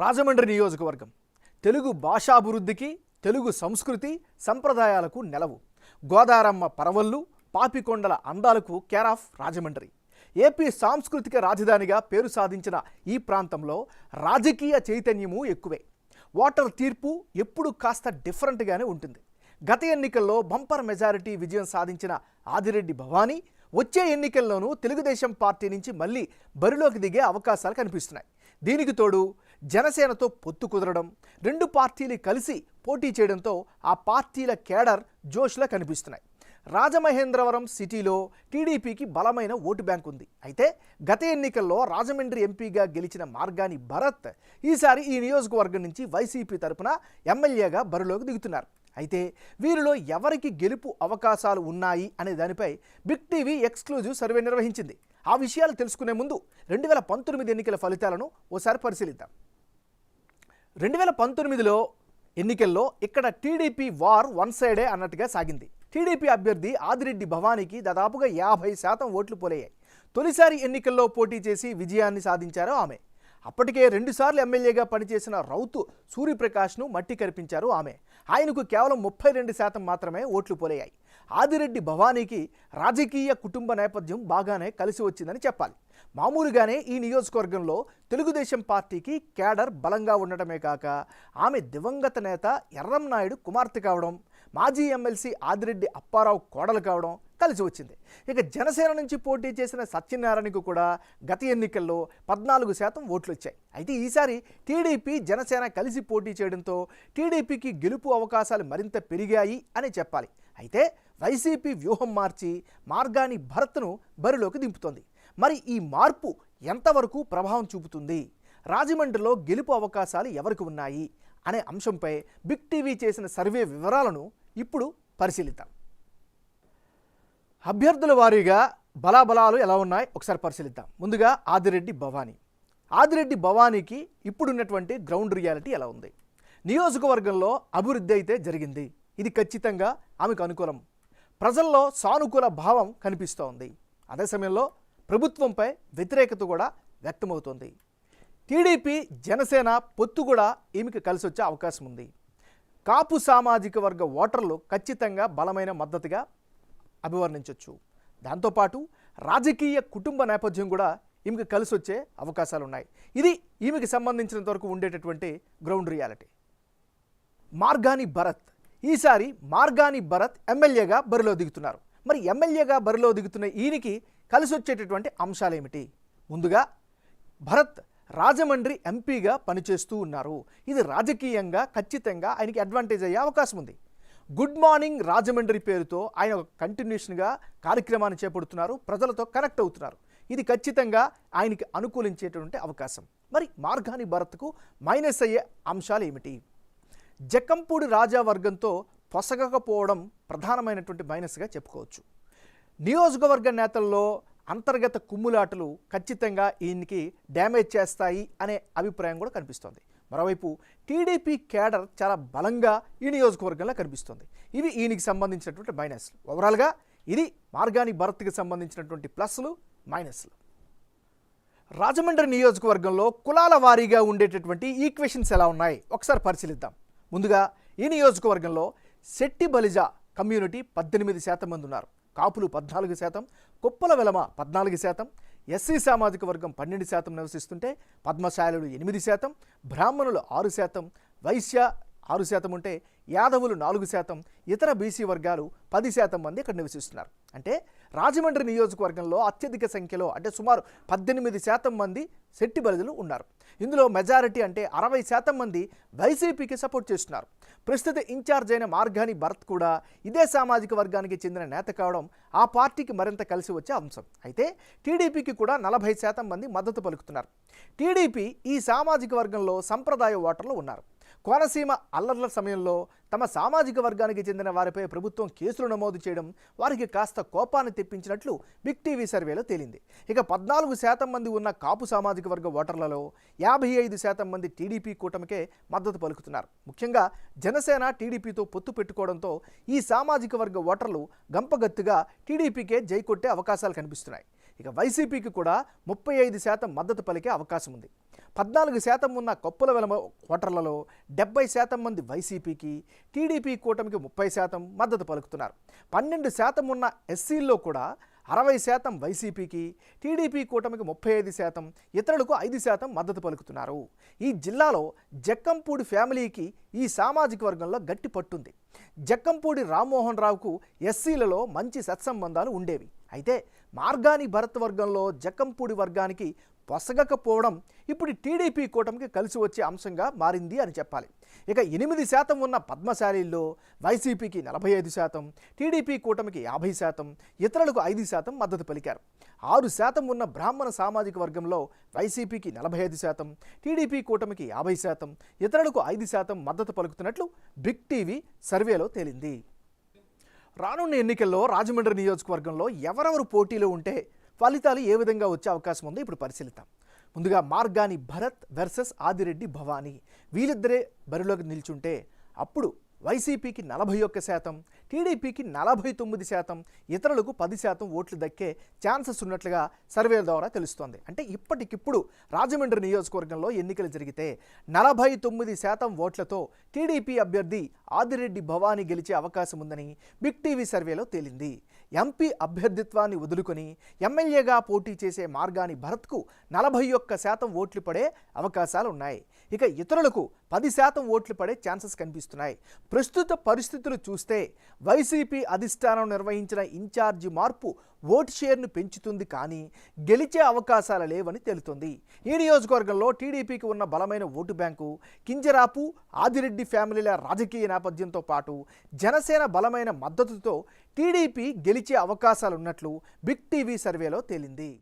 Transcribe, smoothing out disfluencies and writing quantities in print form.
రాజమండ్రి నియోజకవర్గం తెలుగు భాషాభివృద్ధికి, తెలుగు సంస్కృతి సంప్రదాయాలకు నెలవు. గోదారమ్మ పరవళ్ళు, పాపికొండల అందాలకు కేర్ ఆఫ్ రాజమండ్రి. ఏపీ సాంస్కృతిక రాజధానిగా పేరు సాధించిన ఈ ప్రాంతంలో రాజకీయ చైతన్యము ఎక్కువే. ఓటర్ తీర్పు ఎప్పుడు కాస్త డిఫరెంట్గానే ఉంటుంది. గత ఎన్నికల్లో బంపర్ మెజారిటీ విజయం సాధించిన ఆదిరెడ్డి భవానీ వచ్చే ఎన్నికల్లోనూ తెలుగుదేశం పార్టీ నుంచి మళ్ళీ బరిలోకి దిగే అవకాశాలు కనిపిస్తున్నాయి. దీనికి తోడు జనసేనతో పొత్తు కుదరడం, రెండు పార్టీలు కలిసి పోటీ చేయడంతో ఆ పార్టీల కేడర్ జోష్లా కనిపిస్తున్నాయి. రాజమహేంద్రవరం సిటీలో టీడీపీకి బలమైన ఓటు బ్యాంక్ ఉంది. అయితే గత ఎన్నికల్లో రాజమండ్రి ఎంపీగా గెలిచిన మార్గాని భరత్ ఈసారి ఈ నియోజకవర్గం నుంచి వైసీపీ తరపున ఎమ్మెల్యేగా బరిలోకి దిగుతున్నారు. అయితే వీరిలో ఎవరికి గెలుపు అవకాశాలు ఉన్నాయి అనే దానిపై బిగ్ టీవీ ఎక్స్క్లూజివ్ సర్వే నిర్వహించింది. ఆ విషయాలు తెలుసుకునే ముందు 2019 ఎన్నికల ఫలితాలను ఓసారి పరిశీలిద్దాం. 2019లో ఎన్నికల్లో ఇక్కడ టీడీపీ వార్ వన్ సైడే అన్నట్టుగా సాగింది. టీడీపీ అభ్యర్థి ఆదిరెడ్డి భవానీకి దాదాపుగా 50% ఓట్లు పోలయ్యాయి. తొలిసారి ఎన్నికల్లో పోటీ చేసి విజయాన్ని సాధించారు ఆమె. అప్పటికే 2 సార్లు ఎమ్మెల్యేగా పనిచేసిన రౌతు సూర్యప్రకాష్ను మట్టి కరిపించారు ఆమె. ఆయనకు కేవలం 32% మాత్రమే ఓట్లు పోలయ్యాయి. ఆదిరెడ్డి భవానీకి రాజకీయ కుటుంబ నేపథ్యం బాగానే కలిసి వచ్చిందని చెప్పాలి. మామూలుగానే ఈ నియోజకవర్గంలో తెలుగుదేశం పార్టీకి కేడర్ బలంగా ఉండటమే కాక ఆమె దివంగత నేత ఎర్రంనాయుడు కుమార్తె కావడం, మాజీ ఎమ్మెల్సీ ఆదిరెడ్డి అప్పారావు కోడలు కావడం కలిసి వచ్చింది. ఇక జనసేన నుంచి పోటీ చేసిన సత్యనారాయణకు కూడా గత ఎన్నికల్లో 14% ఓట్లు వచ్చాయి. అయితే ఈసారి టీడీపీ జనసేన కలిసి పోటీ చేయడంతో టీడీపీకి గెలుపు అవకాశాలు మరింత పెరిగాయి అని చెప్పాలి. అయితే వైసీపీ వ్యూహం మార్చి మార్గాని భరత్ను బరిలోకి దింపుతోంది. మరి ఈ మార్పు ఎంతవరకు ప్రభావం చూపుతుంది, రాజమండ్రిలో గెలుపు అవకాశాలు ఎవరికి ఉన్నాయి అనే అంశంపై బిగ్ టీవీ చేసిన సర్వే వివరాలను ఇప్పుడు పరిశీలిద్దాం. అభ్యర్థుల వారీగా బలాబలాలు ఎలా ఉన్నాయి ఒకసారి పరిశీలిద్దాం. ముందుగా ఆదిరెడ్డి భవానీకి ఇప్పుడున్నటువంటి గ్రౌండ్ రియాలిటీ ఎలా ఉంది? నియోజకవర్గంలో అభివృద్ధి అయితే జరిగింది, ఇది ఖచ్చితంగా ఆమెకు అనుకూలం. ప్రజల్లో సానుకూల భావం కనిపిస్తోంది. అదే సమయంలో ప్రభుత్వంపై వ్యతిరేకత కూడా వ్యక్తమవుతోంది. టీడీపీ జనసేన పొత్తు కూడా ఈమెకు కలిసి వచ్చే అవకాశం ఉంది. కాపు సామాజిక వర్గ ఓటర్లు ఖచ్చితంగా బలమైన మద్దతుగా అభివర్ణించవచ్చు. దాంతోపాటు రాజకీయ కుటుంబ నేపథ్యం కూడా ఈమెకు కలిసి వచ్చే అవకాశాలు ఉన్నాయి. ఇది ఈమెకి సంబంధించినంత వరకు ఉండేటటువంటి గ్రౌండ్ రియాలిటీ. ఈసారి మార్గాని భరత్ ఎమ్మెల్యేగా బరిలో దిగుతున్నారు. మరి ఎమ్మెల్యేగా బరిలో దిగుతున్న ఈయనకి కలిసి వచ్చేటటువంటి అంశాలు ఏమిటి? ముందుగా భరత్ రాజమండ్రి ఎంపీగా పనిచేస్తూ ఉన్నారు. ఇది రాజకీయంగా ఖచ్చితంగా ఆయనకి అడ్వాంటేజ్ అయ్యే అవకాశం ఉంది. గుడ్ మార్నింగ్ రాజమండ్రి పేరుతో ఆయన ఒక కంటిన్యూషన్గా కార్యక్రమాన్ని చేపడుతున్నారు, ప్రజలతో కనెక్ట్ అవుతున్నారు. ఇది ఖచ్చితంగా ఆయనకి అనుకూలించేటువంటి అవకాశం. మరి మార్గాని భరత్కు మైనస్ అయ్యే అంశాలు ఏమిటి? జక్కంపూడి రాజా వర్గంతో పొసగకపోవడం ప్రధానమైనటువంటి మైనస్గా చెప్పుకోవచ్చు. నియోజకవర్గ నేతల్లో అంతర్గత కుమ్ములాటలు ఖచ్చితంగా ఈయనకి డ్యామేజ్ చేస్తాయి అనే అభిప్రాయం కూడా కనిపిస్తోంది. మరోవైపు టీడీపీ కేడర్ చాలా బలంగా ఈ నియోజకవర్గంలో కనిపిస్తోంది. ఇవి ఈయనకి సంబంధించినటువంటి మైనస్లు. ఓవరాల్గా ఇది మార్గాని భరత్కి సంబంధించినటువంటి ప్లస్లు, మైనస్లు. రాజమండ్రి నియోజకవర్గంలో కులాల వారీగా ఉండేటటువంటి ఈక్వేషన్స్ ఎలా ఉన్నాయి ఒకసారి పరిశీలిద్దాం. ముందుగా ఈ నియోజకవర్గంలో శెట్టి బలిజ కమ్యూనిటీ 18% మంది ఉన్నారు. కాపులు 14%, కుప్పల వెలమ 14%, ఎస్సీ సామాజిక వర్గం 12% నివసిస్తుంటే పద్మశాలులు 8%, బ్రాహ్మణులు 6%, వైశ్య 6% ఉంటే యాదవులు 4%, ఇతర బీసీ వర్గాలు 10% మంది ఇక్కడ నివసిస్తున్నారు. అంటే రాజమండ్రి నియోజకవర్గంలో అత్యధిక సంఖ్యలో అంటే సుమారు 18% మంది శెట్టి బలిజలు ఉన్నారు. ఇందులో మెజారిటీ అంటే 60% మంది వైసీపీకి సపోర్ట్ చేస్తున్నారు. ప్రస్తుత ఇన్ఛార్జ్ అయిన మార్గాని భరత్ కూడా ఇదే సామాజిక వర్గానికి చెందిన నేత కావడం ఆ పార్టీకి మరింత కలిసి వచ్చే అంశం. అయితే టీడీపీకి కూడా 40% మంది మద్దతు పలుకుతున్నారు. టీడీపీ ఈ సామాజిక వర్గంలో సంప్రదాయ ఓటర్లు ఉన్నారు. కోనసీమ అల్లర్ల సమయంలో తమ సామాజిక వర్గానికి చెందిన వారిపై ప్రభుత్వం కేసులు నమోదు చేయడం వారికి కాస్త కోపాన్ని తెప్పించినట్లు బిగ్ టీవీ సర్వేలో తేలింది. ఇక 14% మంది ఉన్న కాపు సామాజిక వర్గ ఓటర్లలో 55% మంది టీడీపీ కూటమికే మద్దతు పలుకుతున్నారు. ముఖ్యంగా జనసేన టీడీపీతో పొత్తు పెట్టుకోవడంతో ఈ సామాజిక వర్గ ఓటర్లు గంపగత్తుగా టీడీపీకే జై కొట్టే అవకాశాలు కనిపిస్తున్నాయి. ఇక వైసీపీకి కూడా 35% మద్దతు పలికే అవకాశం ఉంది. 14% ఉన్న కొప్పుల వెలమ ఓటర్లలో 70% మంది వైసీపీకి, టీడీపీ కూటమికి 30% మద్దతు పలుకుతున్నారు. 12% ఉన్న ఎస్సీల్లో కూడా 60% వైసీపీకి, టీడీపీ కూటమికి 35%, ఇతరులకు 5% మద్దతు పలుకుతున్నారు. ఈ జిల్లాలో జక్కంపూడి ఫ్యామిలీకి ఈ సామాజిక వర్గంలో గట్టి పట్టుంది. జక్కంపూడి రామ్మోహన్ రావుకు ఎస్సీలలో మంచి సత్సంబంధాలు ఉండేవి. అయితే మార్గాని భరత్ వర్గంలో జక్కంపూడి వర్గానికి పొసగకపోవడం ఇప్పుడు టీడీపీ కూటమికి కలిసి వచ్చే అంశంగా మారింది అని చెప్పాలి. ఇక 8% ఉన్న పద్మశాలీల్లో వైసీపీకి 45%, టీడీపీ కూటమికి 50%, ఇతరులకు 5% మద్దతు పలికారు. 6% ఉన్న బ్రాహ్మణ సామాజిక వర్గంలో వైసీపీకి 45%, టీడీపీ కూటమికి 50%, ఇతరులకు 5% మద్దతు పలుకుతున్నట్లు బిగ్ టీవీ సర్వేలో తేలింది. రానున్న ఎన్నికల్లో రాజమండ్రి నియోజకవర్గంలో ఎవరెవరు పోటీలో ఉంటే ఫలితాలు ఏ విధంగా వచ్చే అవకాశం ఉందో ఇప్పుడు పరిశీలిద్దాం. ముందుగా మార్గాని భరత్ వర్సెస్ ఆదిరెడ్డి భవానీ, వీళ్ళిద్దరే బరిలోకి నిల్చుంటే అప్పుడు వైసీపీకి 41%, టీడీపీకి 49%, ఇతరులకు 10% ఓట్లు దక్కే ఛాన్సెస్ ఉన్నట్లుగా సర్వేల ద్వారా తెలుస్తోంది. అంటే ఇప్పటికిప్పుడు రాజమండ్రి నియోజకవర్గంలో ఎన్నికలు జరిగితే 49% ఓట్లతో టీడీపీ అభ్యర్థి ఆదిరెడ్డి భవానీ గెలిచే అవకాశం ఉందని బిగ్ టీవీ సర్వేలో తేలింది. ఎంపీ అభ్యర్థిత్వాన్ని వదులుకొని ఎమ్మెల్యేగా పోటీ చేసే మార్గాని భరత్కు 41% ఓట్లు పడే అవకాశాలు ఉన్నాయి. ఇక ఇతరులకు 10% ఓట్లు పడే ఛాన్సెస్ కనిపిస్తున్నాయి. ప్రస్తుత పరిస్థితులు చూస్తే వైసీపీ అధిష్టానం నిర్వహించిన ఇన్ఛార్జి మార్పు ఓటు షేర్ను పెంచుతుంది, కానీ గెలిచే అవకాశాలు లేవని తెలుస్తుంది. ఈ నియోజకవర్గంలో టీడీపీకి ఉన్న బలమైన ఓటు బ్యాంకు, కింజరాపు ఆదిరెడ్డి ఫ్యామిలీల రాజకీయ నేపథ్యంతో పాటు జనసేన బలమైన మద్దతుతో టీడీపీ గెలిచే అవకాశాలున్నట్లు బిగ్ టీవీ సర్వేలో తేలింది.